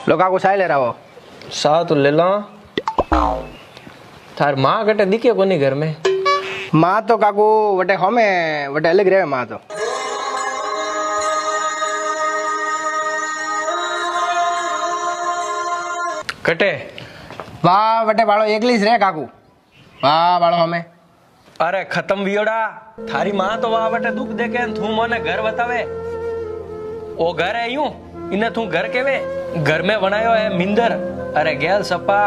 लो काकू चाय ले रहा हो। सा तो ले लो। थार माँ कटे दिखे कोनी घर में। माँ तो काकू वटे हमें वटे अलग रहे माँ तो। कटे वाह वटे बाड़ो एकली रे काकू। वाह बाड़ो हमें। अरे खत्म वियोड़ा। थारी माँ तो वाह वटे दुख देखे तू मोने घर बतावे। ओ घर है यूं इने तू घर केवे। घर में बनायो है मिंदर। अरे गेल सपा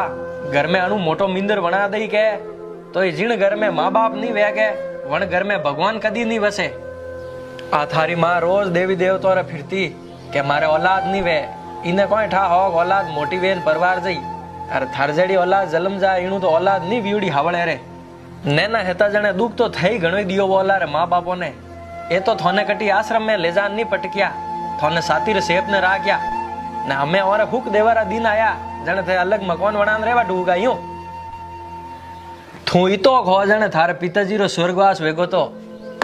घर में अनु मोटो मिंदर बना दई के तो ये जिन घर में माँ बाप नहीं वे के वण घर में भगवान कदी नहीं वसे। आ थारी माँ रोज देवी देवता रे फिरती के मारे औलाद नहीं वे इने कोई ठा हो औलाद मोटी वेन परवार जई। अरे थार जेडी औलाद जन्म जाए इनु तो औलाद नहीं व्यूडी हावळे रे। नैना हेता जने दुख तो थई घणो दियो बोला रे माँ बापो ने। ए तो थोने कटी आश्रम में ले जान नहीं पटकिया थोने सातिर सेप ने राख्या ने हमें और हुक देवारा दिन आया जने थे अलग मकान वणान रेवा डूगा यूं थू ई तो खो जने थारे पिताजी रो स्वर्गवास वेगो तो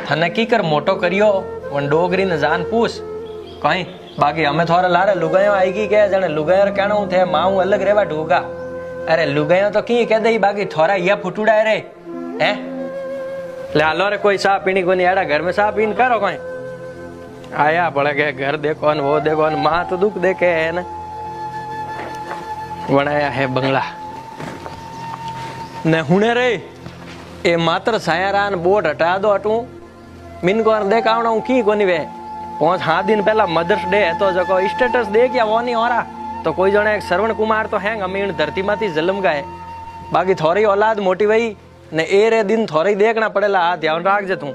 थने की कर मोटो करियो वन डोगरी ने जान पूछ कहीं बाकी हमें थोड़ा लारे लुगायो आएगी के जने लुगायो कहना हूं थे मां अलग रेवा डूगा। अरे लुगायो तो की कह दई बाकी थोड़ा या फुटुड़ा रे हैं ले आलो रे कोई सा पीनी कोनी आड़ा घर में सा पीन करो कोई आया बड़े के घर देखो न वो देखो न माँ तो दुख देखे है न बनाया है बंगला ने हुने रे ए मात्र सायारान बोर्ड हटा दो हटू मिन को देखावना हूं की कोनी वे 5-7 दिन पहला मदर्स डे है तो जको स्टेटस दे क्या वो नहीं हो रहा तो कोई जने एक श्रवण कुमार तो है अमीन धरती माथी जन्म गए बाकी थोड़ी औलाद मोटी वही ने ए रे दिन थोड़ी देखना पड़ेला ध्यान राख जे तू।